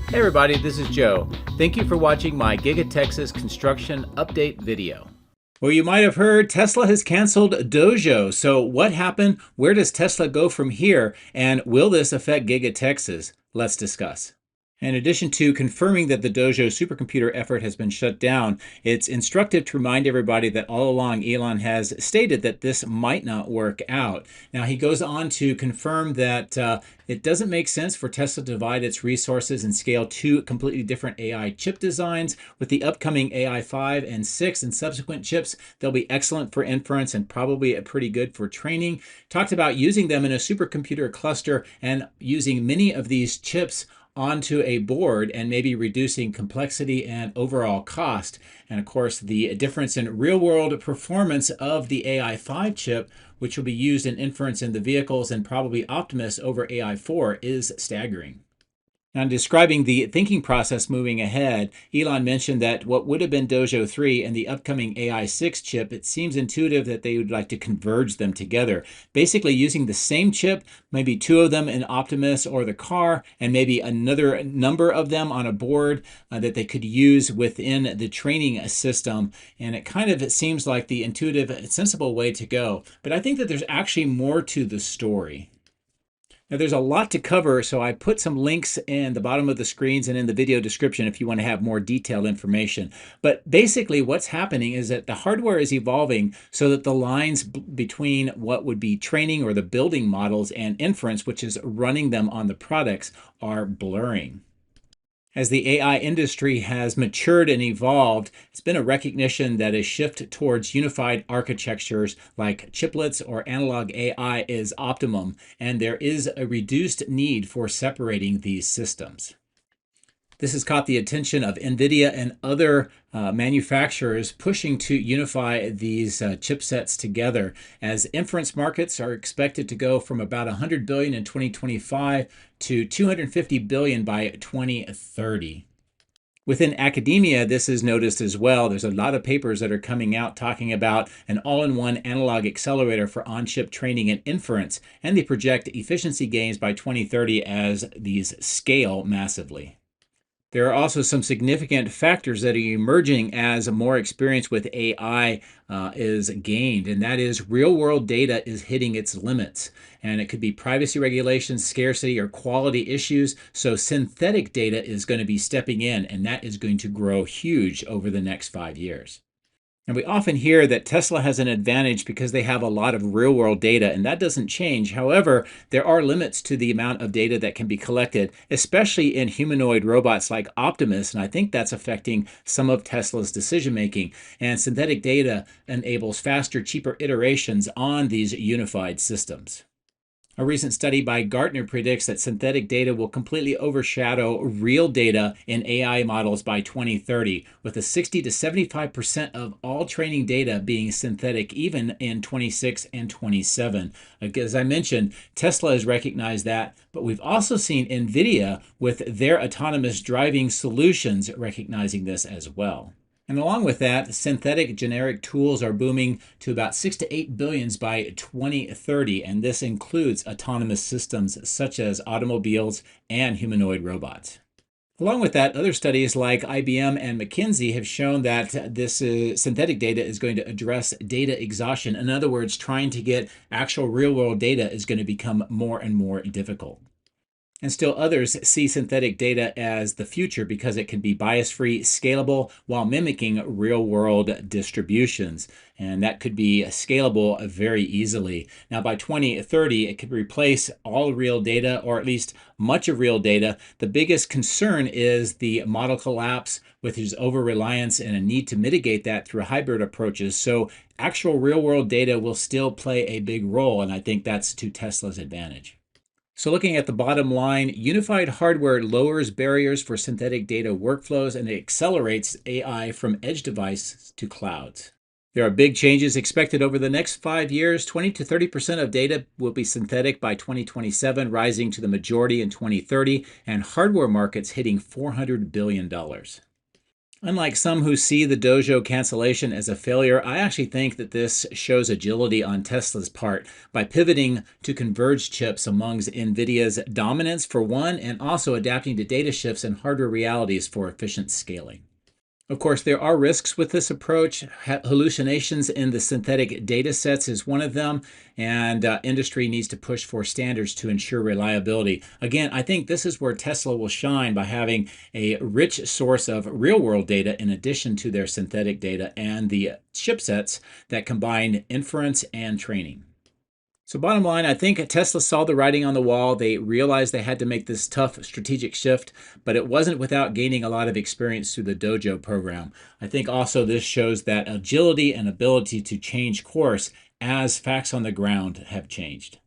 Hey everybody, this is Joe. Thank you for watching my Giga-Texas construction update video. Well, you might have heard Tesla has canceled DOJO. So what happened? Where does Tesla go from here? And will this affect Giga-Texas? Let's discuss. In addition to confirming that the DOJO supercomputer effort has been shut down, it's instructive to remind everybody that all along Elon has stated that this might not work out. Now, he goes on to confirm that it doesn't make sense for Tesla to divide its resources and scale two completely different AI chip designs. With the upcoming AI 5 and 6 and subsequent chips, they'll be excellent for inference and probably pretty good for training. Talked about using them in a supercomputer cluster and using many of these chips onto a board and maybe reducing complexity and overall cost. And of course, the difference in real-world performance of the AI 5 chip, which will be used in inference in the vehicles and probably Optimus over AI 4, is staggering. Now, in describing the thinking process moving ahead, Elon mentioned that what would have been DOJO 3 and the upcoming AI 6 chip, it seems intuitive that they would like to converge them together. Basically using the same chip, maybe two of them in Optimus or the car, and maybe another number of them on a board that they could use within the training system. And it seems like the intuitive, sensible way to go. But I think that there's actually more to the story. Now, there's a lot to cover, so I put some links in the bottom of the screens and in the video description if you want to have more detailed information. But basically, what's happening is that the hardware is evolving so that the lines between what would be training or the building models and inference, which is running them on the products, are blurring. As the AI industry has matured and evolved, it's been a recognition that a shift towards unified architectures like chiplets or analog AI is optimum, and there is a reduced need for separating these systems. This has caught the attention of NVIDIA and other manufacturers pushing to unify these chipsets together, as inference markets are expected to go from about $100 billion in 2025 to $250 billion by 2030. Within academia, this is noticed as well. There's a lot of papers that are coming out talking about an all-in-one analog accelerator for on-chip training and inference, and they project efficiency gains by 2030 as these scale massively. There are also some significant factors that are emerging as more experience with AI is gained, and that is real-world data is hitting its limits. And it could be privacy regulations, scarcity, or quality issues. So synthetic data is going to be stepping in, and that is going to grow huge over the next 5 years. And we often hear that Tesla has an advantage because they have a lot of real-world data, and that doesn't change. However, there are limits to the amount of data that can be collected, especially in humanoid robots like Optimus, and I think that's affecting some of Tesla's decision-making. And synthetic data enables faster, cheaper iterations on these unified systems. A recent study by Gartner predicts that synthetic data will completely overshadow real data in AI models by 2030, with a 60 to 75% of all training data being synthetic even in 26 and 27. As I mentioned, Tesla has recognized that, but we've also seen NVIDIA with their autonomous driving solutions recognizing this as well. And along with that, synthetic generic tools are booming to about 6 to 8 billions by 2030, and this includes autonomous systems such as automobiles and humanoid robots. Along with that, other studies like IBM and McKinsey have shown that this synthetic data is going to address data exhaustion. In other words, trying to get actual real-world data is going to become more and more difficult. And still others see synthetic data as the future because it can be bias-free, scalable, while mimicking real-world distributions. And that could be scalable very easily. Now, by 2030, it could replace all real data, or at least much of real data. The biggest concern is the model collapse, with its over-reliance and a need to mitigate that through hybrid approaches. So actual real-world data will still play a big role, and I think that's to Tesla's advantage. So looking at the bottom line, unified hardware lowers barriers for synthetic data workflows and it accelerates AI from edge devices to clouds. There are big changes expected over the next 5 years. 20 to 30% of data will be synthetic by 2027, rising to the majority in 2030, and hardware markets hitting $400 billion. Unlike some who see the DOJO cancellation as a failure, I actually think that this shows agility on Tesla's part by pivoting to converged chips amongst NVIDIA's dominance for one, and also adapting to data shifts and hardware realities for efficient scaling. Of course, there are risks with this approach. Hallucinations in the synthetic data sets is one of them, and industry needs to push for standards to ensure reliability. Again, I think this is where Tesla will shine by having a rich source of real-world data in addition to their synthetic data and the chipsets that combine inference and training. So bottom line, I think Tesla saw the writing on the wall. They realized they had to make this tough strategic shift, but it wasn't without gaining a lot of experience through the DOJO program. I think also this shows that agility and ability to change course as facts on the ground have changed.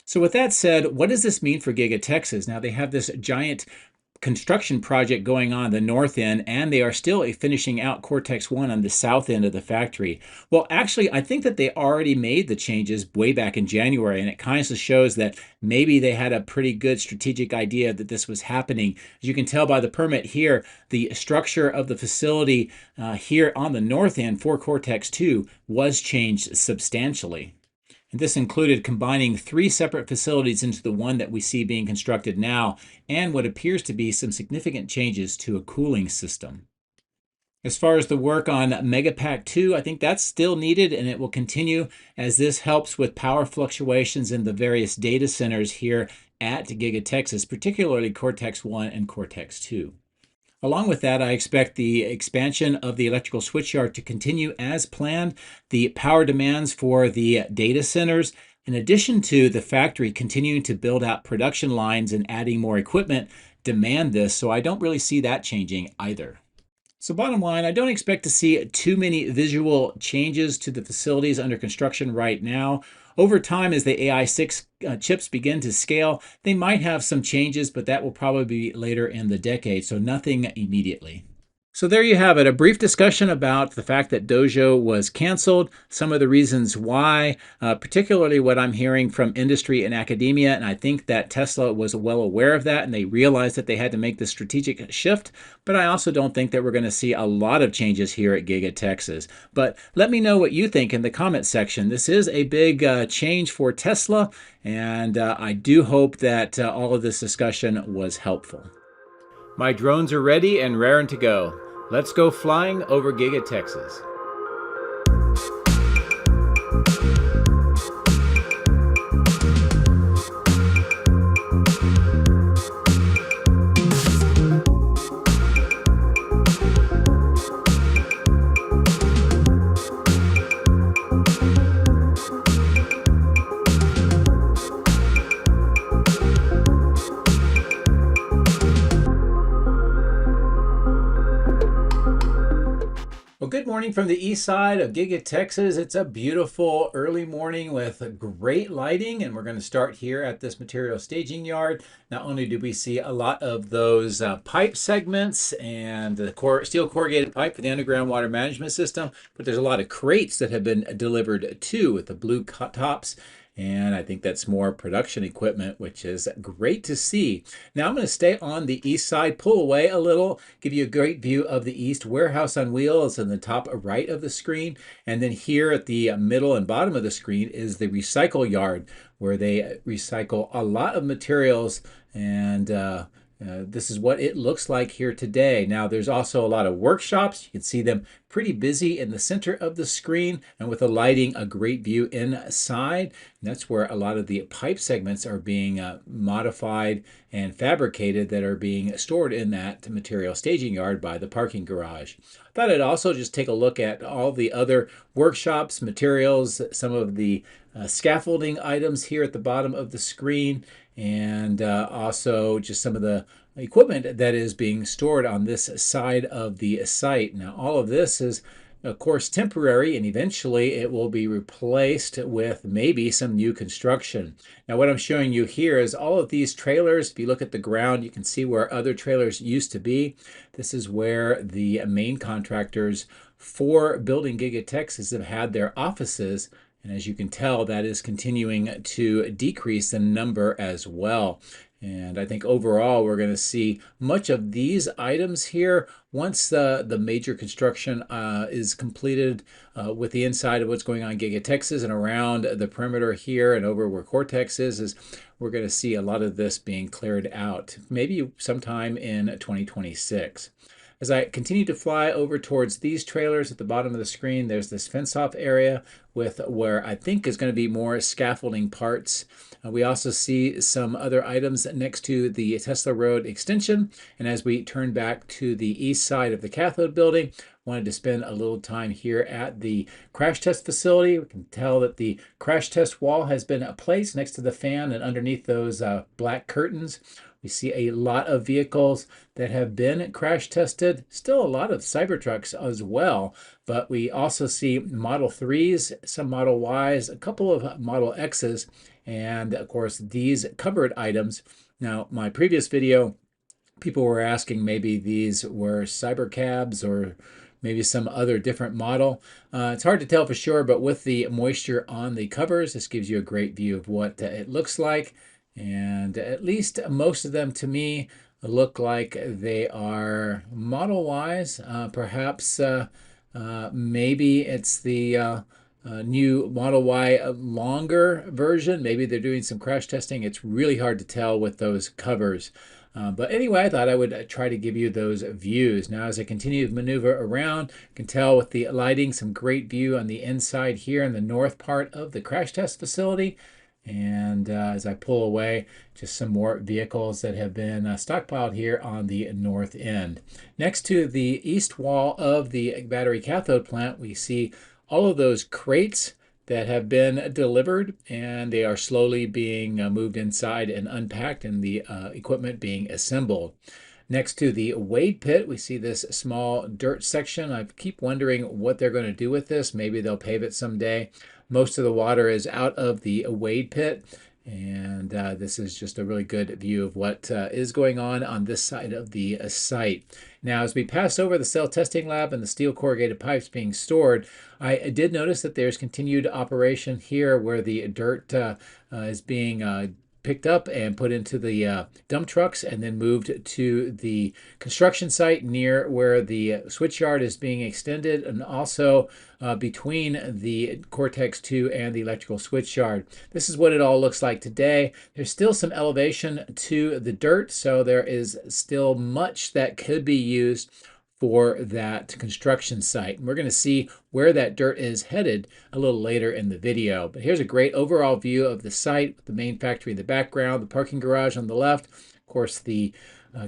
So with that said, what does this mean for Giga-Texas? Now they have this giant construction project going on the north end, and they are still finishing out Cortex 1 on the south end of the factory. Well, actually, I think that they already made the changes way back in January, and it kind of shows that maybe they had a pretty good strategic idea that this was happening. As you can tell by the permit here, the structure of the facility here on the north end for Cortex 2 was changed substantially. And this included combining 3 separate facilities into the one that we see being constructed now, and what appears to be some significant changes to a cooling system. As far as the work on Megapack 2, I think that's still needed, and it will continue as this helps with power fluctuations in the various data centers here at Giga-Texas, particularly Cortex 1 and Cortex 2. Along with that, I expect the expansion of the electrical switchyard to continue as planned. The power demands for the data centers, in addition to the factory continuing to build out production lines and adding more equipment, demand this, so I don't really see that changing either. So bottom line, I don't expect to see too many visual changes to the facilities under construction right now. Over time, as the AI6 chips begin to scale, they might have some changes, but that will probably be later in the decade, so nothing immediately. So there you have it, a brief discussion about the fact that DOJO was canceled, some of the reasons why, particularly what I'm hearing from industry and academia, and I think that Tesla was well aware of that and they realized that they had to make this strategic shift, but I also don't think that we're going to see a lot of changes here at Giga-Texas. But let me know what you think in the comment section. This is a big change for Tesla, and I do hope that all of this discussion was helpful. My drones are ready and raring to go. Let's go flying over Giga-Texas. Well, good morning from the east side of Giga-Texas. It's a beautiful early morning with great lighting, and we're going to start here at this material staging yard. Not only do we see a lot of those pipe segments and the steel corrugated pipe for the underground water management system, but there's a lot of crates that have been delivered too with the blue tops. And I think that's more production equipment, which is great to see. Now I'm going to stay on the east side, pull away a little, give you a great view of the east warehouse on wheels in the top right of the screen. And then here at the middle and bottom of the screen is the recycle yard, where they recycle a lot of materials, and this is what it looks like here today. Now there's also a lot of workshops. You can see them pretty busy in the center of the screen, and with the lighting, a great view inside. And that's where a lot of the pipe segments are being modified and fabricated that are being stored in that material staging yard by the parking garage. I thought I'd also just take a look at all the other workshops, materials, some of the scaffolding items here at the bottom of the screen, and also just some of the equipment that is being stored on this side of the site. Now, all of this is, of course, temporary, and eventually it will be replaced with maybe some new construction. Now, what I'm showing you here is all of these trailers. If you look at the ground, you can see where other trailers used to be. This is where the main contractors for building Giga-Texas have had their offices. And as you can tell, that is continuing to decrease in number as well. And I think overall we're going to see much of these items here once the major construction is completed with the inside of what's going on in Giga-Texas and around the perimeter here and over where Cortex is we're going to see a lot of this being cleared out, maybe sometime in 2026. As I continue to fly over towards these trailers at the bottom of the screen, there's this fence-off area with where I think is going to be more scaffolding parts. We also see some other items next to the Tesla Road extension. And as we turn back to the east side of the cathode building, wanted to spend a little time here at the crash test facility. We can tell that the crash test wall has been placed next to the fan and underneath those black curtains. We see a lot of vehicles that have been crash tested, still a lot of Cybertrucks as well, but we also see Model 3s, some Model Ys, a couple of Model Xs, and of course these covered items. Now, my previous video, people were asking maybe these were Cybercabs or maybe some other different model. It's hard to tell for sure, but with the moisture on the covers, this gives you a great view of what it looks like. And at least most of them to me look like they are Model Ys. Perhaps maybe it's the new Model Y longer version. Maybe they're doing some crash testing. It's really hard to tell with those covers. But anyway, I thought I would try to give you those views. Now, as I continue to maneuver around, you can tell with the lighting, some great view on the inside here in the north part of the crash test facility. And as I pull away, just some more vehicles that have been stockpiled here on the north end. Next to the east wall of the battery cathode plant, we see all of those crates that have been delivered, and they are slowly being moved inside and unpacked, and the equipment being assembled. Next to the wade pit, we see this small dirt section. I keep wondering what they're going to do with this. Maybe they'll pave it someday. Most of the water is out of the wade pit, and this is just a really good view of what is going on this side of the site. Now, as we pass over the cell testing lab and the steel corrugated pipes being stored, I did notice that there's continued operation here where the dirt is being picked up and put into the dump trucks and then moved to the construction site near where the switch yard is being extended, and also between the Cortex 2 and the electrical switch yard. This is what it all looks like today. There's still some elevation to the dirt, so there is still much that could be used for that construction site. And we're going to see where that dirt is headed a little later in the video. But here's a great overall view of the site with the main factory in the background, the parking garage on the left, of course the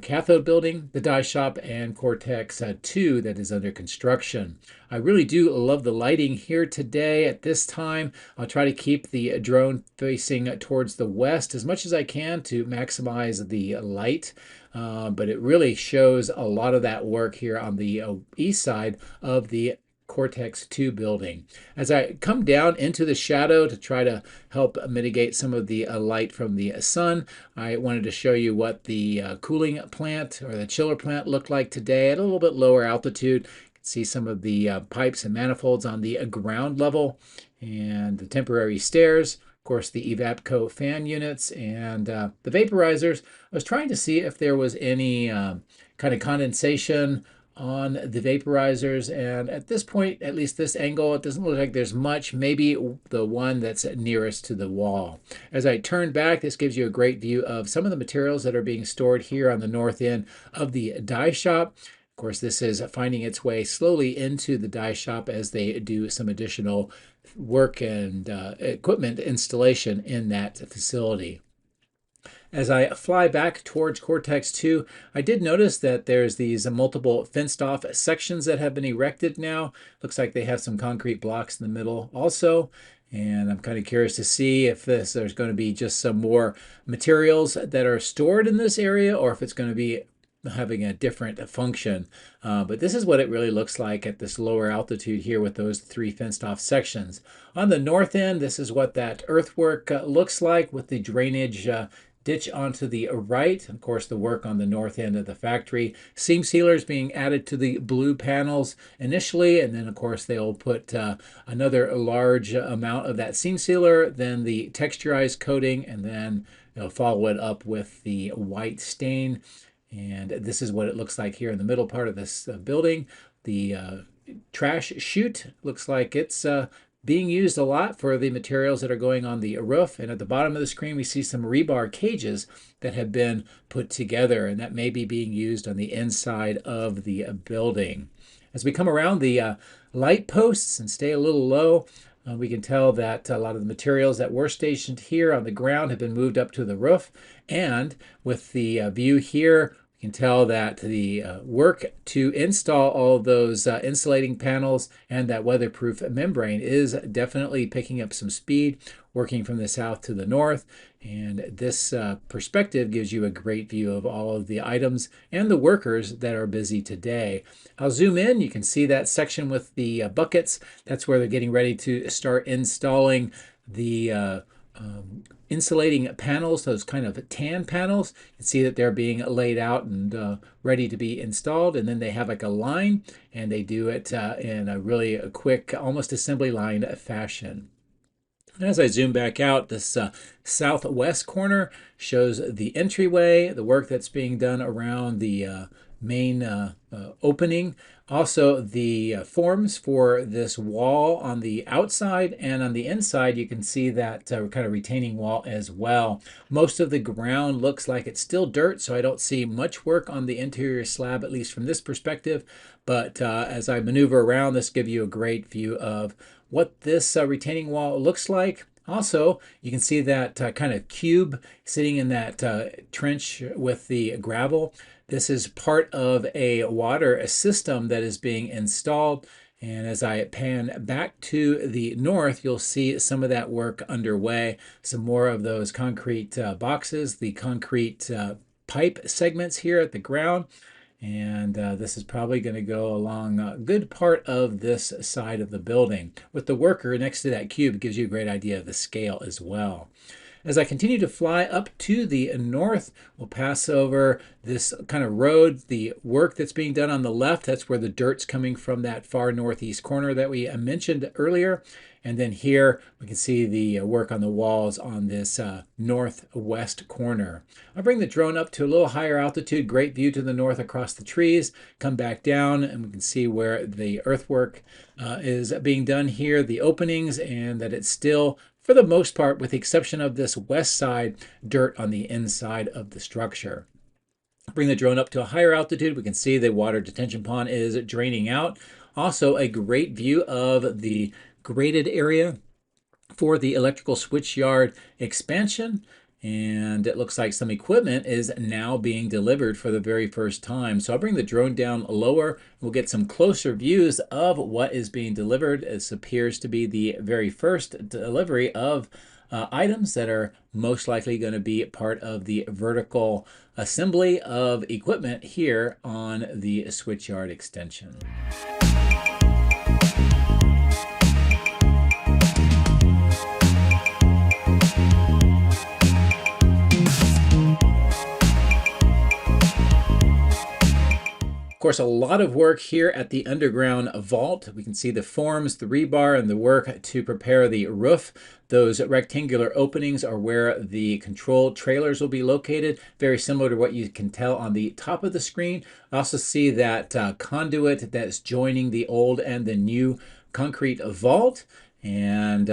cathode building, the die shop, and Cortex 2 that is under construction. I really do love the lighting here today at this time. I'll try to keep the drone facing towards the west as much as I can to maximize the light. But it really shows a lot of that work here on the east side of the Cortex 2 building. As I come down into the shadow to try to help mitigate some of the light from the sun, I wanted to show you what the cooling plant or the chiller plant looked like today at a little bit lower altitude. You can see some of the pipes and manifolds on the ground level and the temporary stairs. Of course, the Evapco fan units and the vaporizers. I was trying to see if there was any kind of condensation on the vaporizers, and at this point, at least this angle, it doesn't look like there's much. Maybe the one that's nearest to the wall. As I turn back, this gives you a great view of some of the materials that are being stored here on the north end of the die shop. Of course, this is finding its way slowly into the die shop as they do some additional work and equipment installation in that facility. As I fly back towards Cortex 2, I did notice that there's these multiple fenced-off sections that have been erected now. Looks like they have some concrete blocks in the middle also. And I'm kind of curious to see if there's going to be just some more materials that are stored in this area, or if it's going to be having a different function. But this is what it really looks like at this lower altitude here with those three fenced off sections. On the north end, this is what that earthwork looks like with the drainage ditch onto the right. Of course, the work on the north end of the factory. Seam sealers being added to the blue panels initially, and then of course they'll put another large amount of that seam sealer, then the texturized coating, and then They'll follow it up with the white stain. And this is what it looks like here in the middle part of this building. The trash chute looks like it's being used a lot for the materials that are going on the roof. And at the bottom of the screen, we see some rebar cages that have been put together, and that may be being used on the inside of the building. As we come around the light posts and stay a little low, we can tell that a lot of the materials that were stationed here on the ground have been moved up to the roof. And with the view here, you can tell that the work to install all of those insulating panels and that weatherproof membrane is definitely picking up some speed, working from the south to the north. And this perspective gives you a great view of all of the items and the workers that are busy today. I'll zoom in. You can see that section with the buckets. That's where they're getting ready to start installing the insulating panels, those kind of tan panels. You can see that they're being laid out and ready to be installed. And then they have like a line, and they do it in a really quick, almost assembly line fashion. And as I zoom back out, this southwest corner shows the entryway, the work that's being done around the main opening. Also, the forms for this wall on the outside, and on the inside you can see that kind of retaining wall as well. Most of the ground looks like it's still dirt, so I don't see much work on the interior slab, at least from this perspective. But as I maneuver around, this gives you a great view of what this retaining wall looks like. Also, you can see that kind of cube sitting in that trench with the gravel. This is part of a water system that is being installed. And as I pan back to the north, you'll see some of that work underway. Some more of those concrete boxes, the concrete pipe segments here at the ground. And this is probably going to go along a good part of this side of the building. With the worker next to that cube, it gives you a great idea of the scale as well. As I continue to fly up to the north, we'll pass over this kind of road, the work that's being done on the left. That's where the dirt's coming from, that far northeast corner that we mentioned earlier. And then here we can see the work on the walls on this northwest corner. I'll bring the drone up to a little higher altitude, great view to the north across the trees, come back down, and we can see where the earthwork is being done here, the openings, and that it's still, for the most part, with the exception of this west side, dirt on the inside of the structure. Bring the drone up to a higher altitude. We can see the water detention pond is draining out. Also, a great view of the graded area for the electrical switchyard expansion. And it looks like some equipment is now being delivered for the very first time. So I'll bring the drone down lower. We'll get some closer views of what is being delivered. This appears to be the very first delivery of items that are most likely going to be part of the vertical assembly of equipment here on the switchyard extension. Of course, a lot of work here at the underground vault. We can see the forms, the rebar, and the work to prepare the roof. Those rectangular openings are where the control trailers will be located, very similar to what you can tell on the top of the screen. I also see that conduit that's joining the old and the new concrete vault. And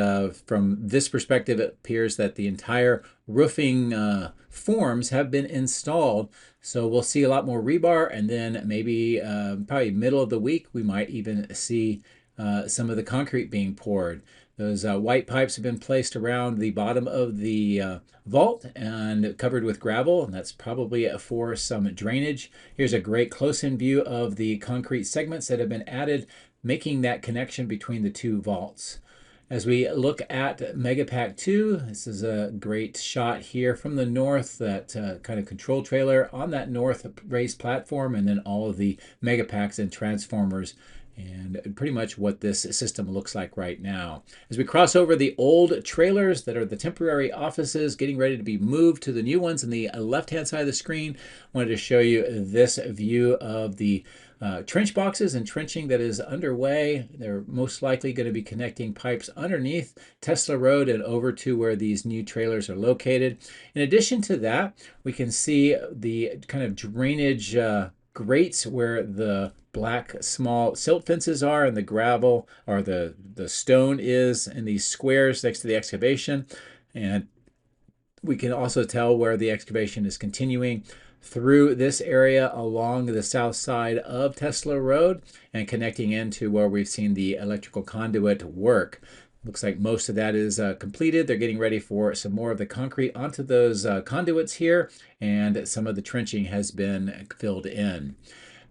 from this perspective, it appears that the entire roofing forms have been installed. So we'll see a lot more rebar, and then maybe probably middle of the week, we might even see some of the concrete being poured. Those white pipes have been placed around the bottom of the vault and covered with gravel, and that's probably for some drainage. Here's a great close-in view of the concrete segments that have been added, making that connection between the two vaults. As we look at Megapack 2, this is a great shot here from the north, that kind of control trailer on that north raised platform, and then all of the Megapacks and transformers And pretty much what this system looks like right now. As we cross over the old trailers that are the temporary offices getting ready to be moved to the new ones on the left-hand side of the screen, I wanted to show you this view of the trench boxes and trenching that is underway. They're most likely going to be connecting pipes underneath Tesla Road and over to where these new trailers are located. In addition to that, we can see the kind of drainage grates where the black small silt fences are and the gravel or the stone is in these squares next to the excavation. And we can also tell where the excavation is continuing through this area along the south side of Tesla Road and connecting into where we've seen the electrical conduit work. Looks like most of that is completed. They're getting ready for some more of the concrete onto those conduits here, and some of the trenching has been filled in.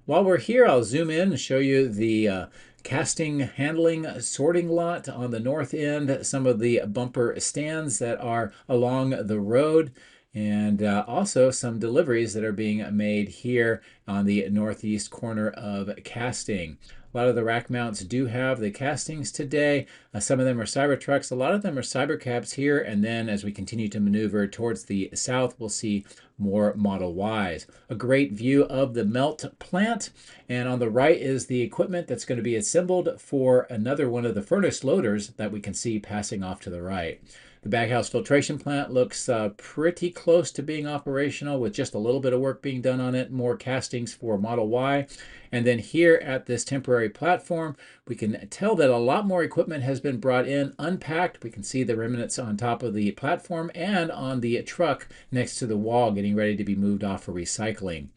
While we're here, I'll zoom in and show you the casting, handling, sorting lot on the north end, some of the bumper stands that are along the road, and also some deliveries that are being made here on the northeast corner of casting. A lot of the rack mounts do have the castings today. Some of them are Cybertrucks. A lot of them are Cybercabs here. And then as we continue to maneuver towards the south, we'll see more Model Ys. A great view of the melt plant. And on the right is the equipment that's going to be assembled for another one of the furnace loaders that we can see passing off to the right. The baghouse filtration plant looks pretty close to being operational with just a little bit of work being done on it, more castings for Model Y. And then here at this temporary platform, we can tell that a lot more equipment has been brought in, unpacked. We can see the remnants on top of the platform and on the truck next to the wall getting ready to be moved off for recycling.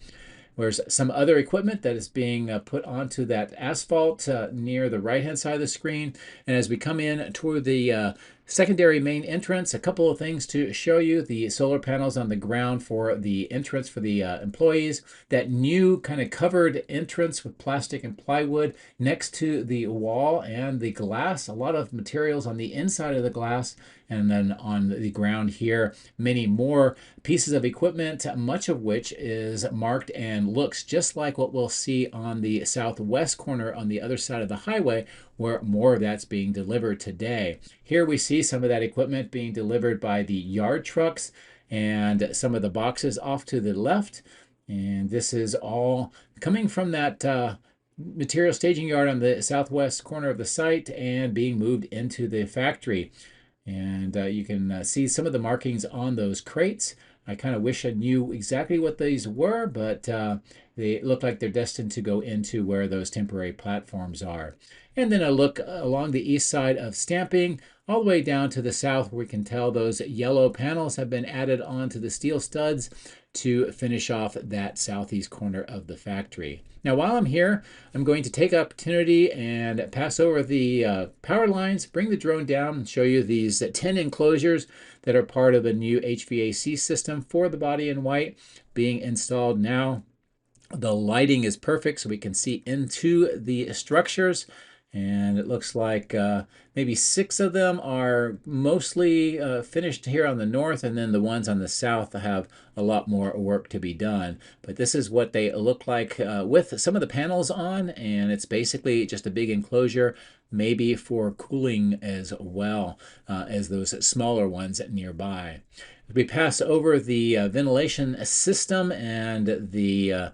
There's some other equipment that is being put onto that asphalt near the right-hand side of the screen. And as we come in toward the secondary main entrance, a couple of things to show you. The solar panels on the ground for the entrance for the employees. That new kind of covered entrance with plastic and plywood next to the wall and the glass. A lot of materials on the inside of the glass. And then on the ground here, many more pieces of equipment, much of which is marked and looks just like what we'll see on the southwest corner on the other side of the highway, where more of that's being delivered today. Here we see some of that equipment being delivered by the yard trucks and some of the boxes off to the left. And this is all coming from that material staging yard on the southwest corner of the site and being moved into the factory. And you can see some of the markings on those crates. I kind of wish I knew exactly what these were, but they look like they're destined to go into where those temporary platforms are. And then a look along the east side of stamping, all the way down to the south, where we can tell those yellow panels have been added onto the steel studs to finish off that southeast corner of the factory. Now, while I'm here, I'm going to take opportunity and pass over the power lines, bring the drone down and show you these 10 enclosures that are part of a new HVAC system for the body in white being installed now. The lighting is perfect so we can see into the structures. And it looks like maybe 6 of them are mostly finished here on the north, and then the ones on the south have a lot more work to be done. But this is what they look like with some of the panels on, and it's basically just a big enclosure, maybe for cooling as well as those smaller ones nearby. We pass over the ventilation system and the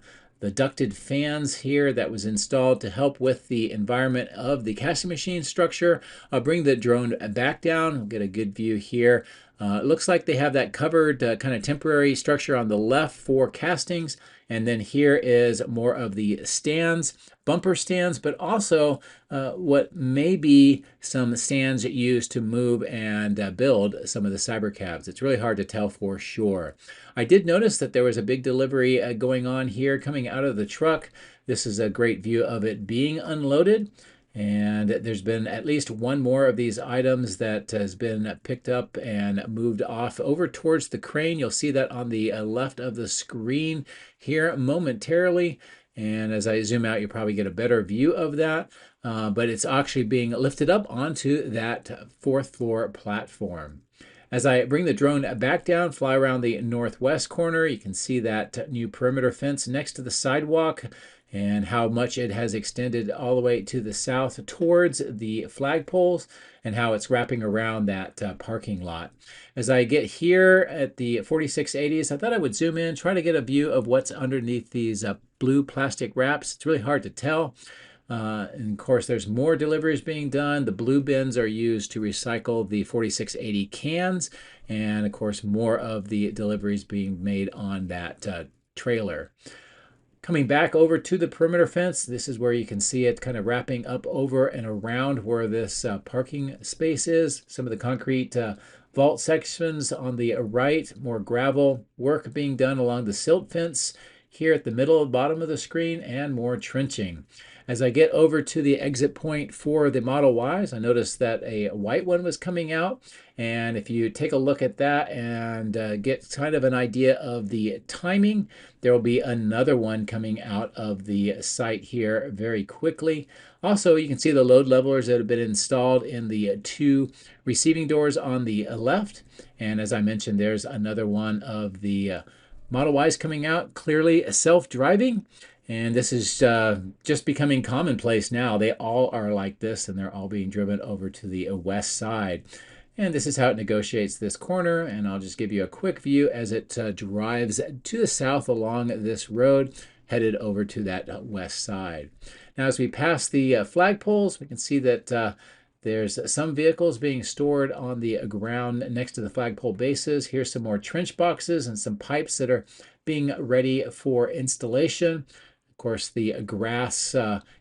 ducted fans here that was installed to help with the environment of the casting machine structure. I'll bring the drone back down. We'll get a good view here. It looks like they have that covered kind of temporary structure on the left for castings. And then here is more of the stands, bumper stands, but also what may be some stands used to move and build some of the Cybercabs. It's really hard to tell for sure. I did notice that there was a big delivery going on here coming out of the truck. This is a great view of it being unloaded. And there's been at least one more of these items that has been picked up and moved off over towards the crane. You'll see that on the left of the screen here momentarily. And as I zoom out, you probably get a better view of that. But it's actually being lifted up onto that 4th floor platform. As I bring the drone back down, fly around the northwest corner, you can see that new perimeter fence next to the sidewalk and how much it has extended all the way to the south towards the flagpoles and how it's wrapping around that parking lot. As I get here at the 4680s, I thought I would zoom in, try to get a view of what's underneath these blue plastic wraps. It's really hard to tell. And of course, there's more deliveries being done. The blue bins are used to recycle the 4680 cans. And of course, more of the deliveries being made on that trailer. Coming back over to the perimeter fence, this is where you can see it kind of wrapping up over and around where this parking space is. Some of the concrete vault sections on the right, more gravel work being done along the silt fence here at the middle and bottom of the screen, and more trenching. As I get over to the exit point for the Model Ys, I noticed that a white one was coming out. And if you take a look at that and get kind of an idea of the timing, there will be another one coming out of the site here very quickly. Also, you can see the load levelers that have been installed in the two receiving doors on the left. And as I mentioned, there's another one of the Model Ys coming out, clearly self-driving. And this is just becoming commonplace now. They all are like this, and they're all being driven over to the west side. And this is how it negotiates this corner. And I'll just give you a quick view as it drives to the south along this road, headed over to that west side. Now, as we pass the flagpoles, we can see that there's some vehicles being stored on the ground next to the flagpole bases. Here's some more trench boxes and some pipes that are being ready for installation. Of course, the grass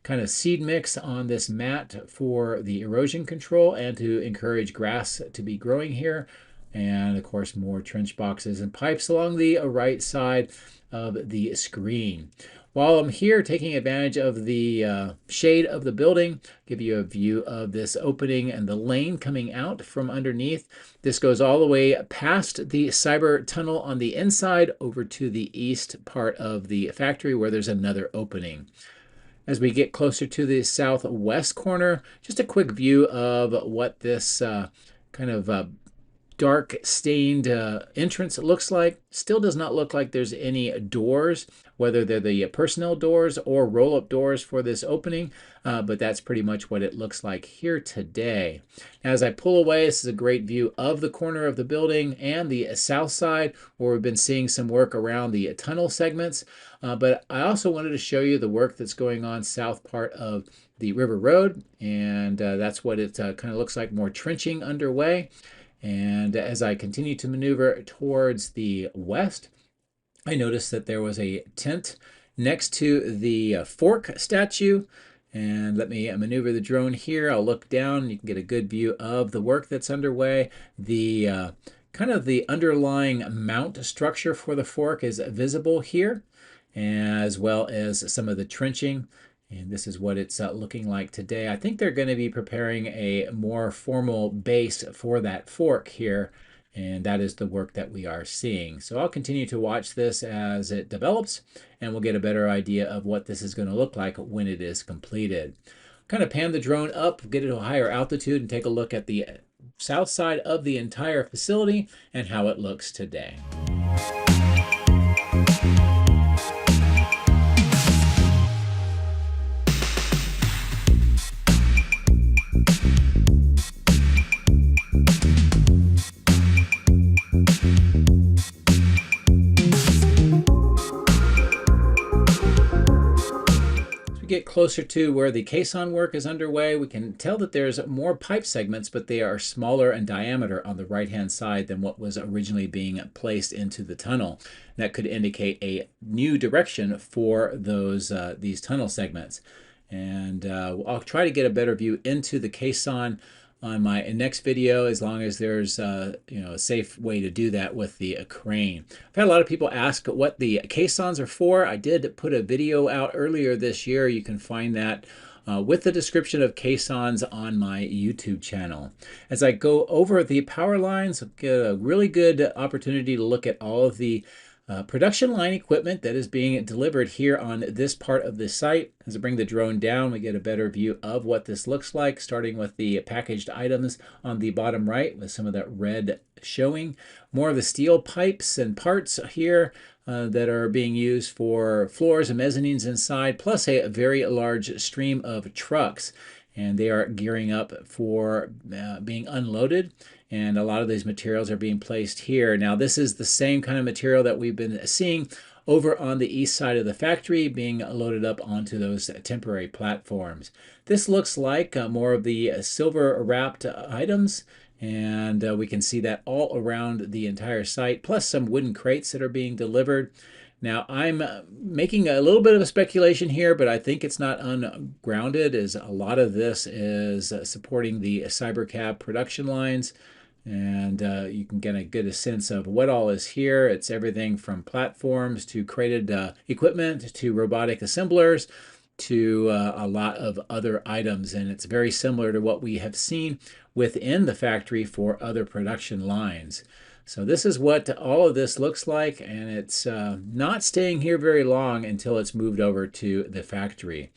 kind of seed mix on this mat for the erosion control and to encourage grass to be growing here. And of course, more trench boxes and pipes along the right side of the screen. While I'm here taking advantage of the shade of the building, give you a view of this opening and the lane coming out from underneath. This goes all the way past the cyber tunnel on the inside over to the east part of the factory where there's another opening. As we get closer to the southwest corner, just a quick view of what this kind of dark stained entrance looks like. Still does not look like there's any doors, whether they're the personnel doors or roll-up doors for this opening, but that's pretty much what it looks like here today. As I pull away, this is a great view of the corner of the building and the south side, where we've been seeing some work around the tunnel segments, but I also wanted to show you the work that's going on south part of the River Road, and that's what it kind of looks like, more trenching underway. And as I continue to maneuver towards the west, I noticed that there was a tent next to the fork statue. And let me maneuver the drone here. I'll look down. You can get a good view of the work that's underway. The kind of the underlying mount structure for the fork is visible here, as well as some of the trenching. And this is what it's looking like today. I think they're going to be preparing a more formal base for that fork here, and that is the work that we are seeing. So I'll continue to watch this as it develops, and we'll get a better idea of what this is going to look like when it is completed. Kind of pan the drone up, get it to a higher altitude, and take a look at the south side of the entire facility and how it looks today. Get closer to where the caisson work is underway, we can tell that there's more pipe segments, but they are smaller in diameter on the right hand side than what was originally being placed into the tunnel. That could indicate a new direction for those these tunnel segments. And I'll try to get a better view into the caisson on my next video, as long as there's a safe way to do that with the crane. I've had a lot of people ask what the caissons are for. I did put a video out earlier this year. You can find that with the description of caissons on my YouTube channel. As I go over the power lines, I'll get a really good opportunity to look at all of the production line equipment that is being delivered here on this part of the site. As I bring the drone down, we get a better view of what this looks like, starting with the packaged items on the bottom right with some of that red showing. More of the steel pipes and parts here that are being used for floors and mezzanines inside, plus a very large stream of trucks. And they are gearing up for being unloaded. And a lot of these materials are being placed here. Now, this is the same kind of material that we've been seeing over on the east side of the factory being loaded up onto those temporary platforms. This looks like more of the silver wrapped items, and we can see that all around the entire site, plus some wooden crates that are being delivered. Now, I'm making a little bit of a speculation here, but I think it's not ungrounded, as a lot of this is supporting the Cybercab production lines. And you can get a sense of what all is here. It's everything from platforms to crated equipment to robotic assemblers to a lot of other items. And it's very similar to what we have seen within the factory for other production lines. So this is what all of this looks like, and it's not staying here very long until it's moved over to the factory.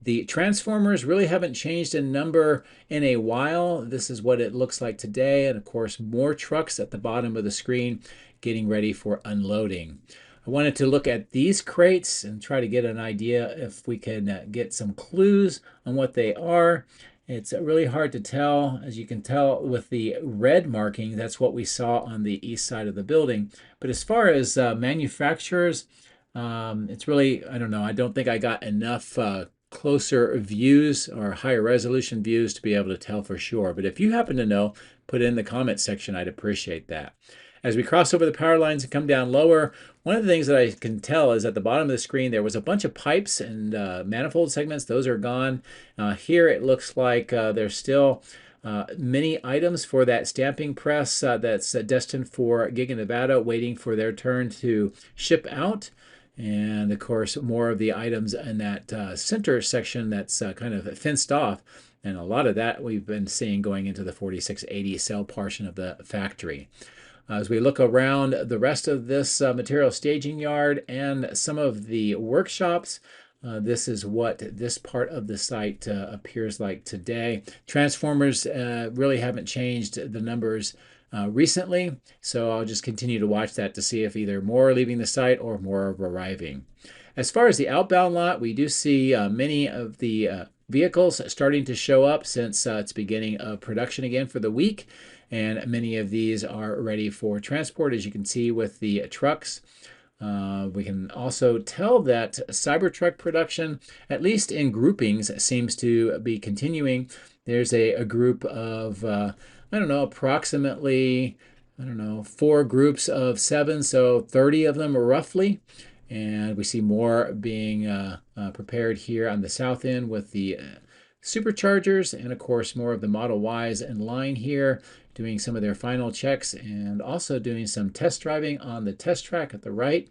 The transformers really haven't changed in number in a while. This is what it looks like today, and of course more trucks at the bottom of the screen getting ready for unloading. I wanted to look at these crates and try to get an idea if we can get some clues on what they are. It's really hard to tell. As you can tell with the red marking, that's what we saw on the east side of the building. But as far as manufacturers, it's really, I don't know, I don't think I got enough closer views or higher resolution views to be able to tell for sure. But if you happen to know, put it in the comment section. I'd appreciate that. As we cross over the power lines and come down lower, one of the things that I can tell is at the bottom of the screen there was a bunch of pipes and manifold segments. Those are gone. Here it looks like there's still many items for that stamping press that's destined for Giga Nevada, waiting for their turn to ship out. And of course, more of the items in that center section that's kind of fenced off. And a lot of that we've been seeing going into the 4680 cell portion of the factory. As we look around the rest of this material staging yard and some of the workshops, this is what this part of the site appears like today. Transformers really haven't changed the numbers recently, so I'll just continue to watch that to see if either more are leaving the site or more are arriving. As far as the outbound lot, we do see many of the vehicles starting to show up since it's beginning of production again for the week, and many of these are ready for transport, as you can see with the trucks. We can also tell that Cybertruck production, at least in groupings, seems to be continuing. There's a group of, I don't know, approximately, 4 groups of 7, so 30 of them roughly. And we see more being prepared here on the south end with the superchargers, and of course more of the Model Ys in line here, doing some of their final checks and also doing some test driving on the test track at the right.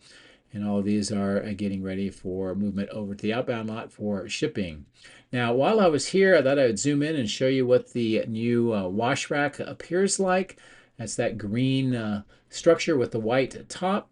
And all of these are getting ready for movement over to the outbound lot for shipping. Now, while I was here, I thought I would zoom in and show you what the new wash rack appears like. That's that green structure with the white top.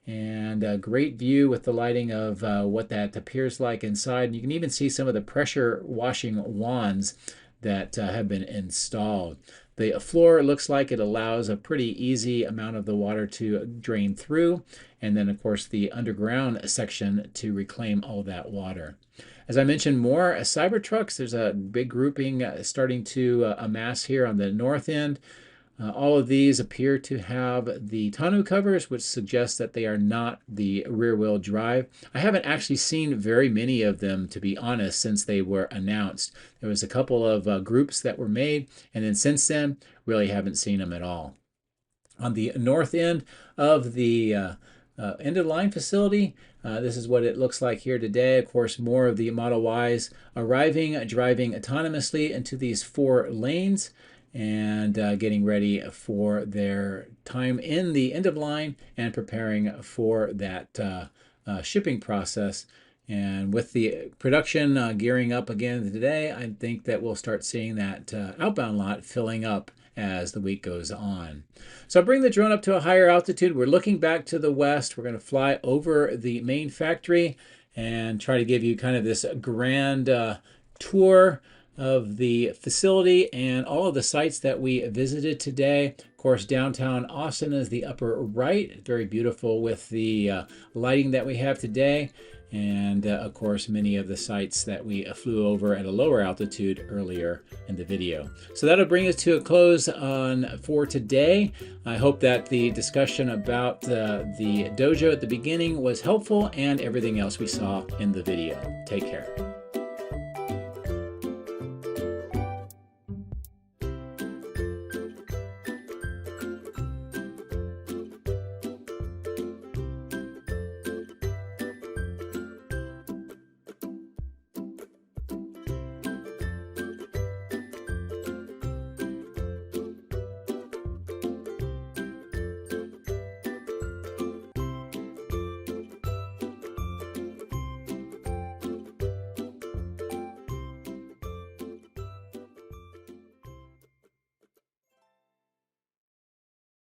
And a great view with the lighting of what that appears like inside. And you can even see some of the pressure washing wands that have been installed. The floor looks like it allows a pretty easy amount of the water to drain through, and then of course the underground section to reclaim all that water. As I mentioned, more Cybertrucks. There's a big grouping starting to amass here on the north end. All of these appear to have the tonneau covers, which suggests that they are not the rear-wheel drive. I haven't actually seen very many of them, to be honest, since they were announced. There was a couple of groups that were made, and then since then, really haven't seen them at all. On the north end of the end-of-line facility, this is what it looks like here today. Of course, more of the Model Ys arriving, driving autonomously into these 4 lanes, and getting ready for their time in the end of line and preparing for that shipping process. And with the production gearing up again today, I think that we'll start seeing that outbound lot filling up as the week goes on. So I'll bring the drone up to a higher altitude. We're looking back to the west. We're going to fly over the main factory and try to give you kind of this grand tour of the facility and all of the sites that we visited today. Of course, downtown Austin is the upper right. Very beautiful with the lighting that we have today. And of course, many of the sites that we flew over at a lower altitude earlier in the video. So that'll bring us to a close for today. I hope that the discussion about the DOJO at the beginning was helpful and everything else we saw in the video. Take care.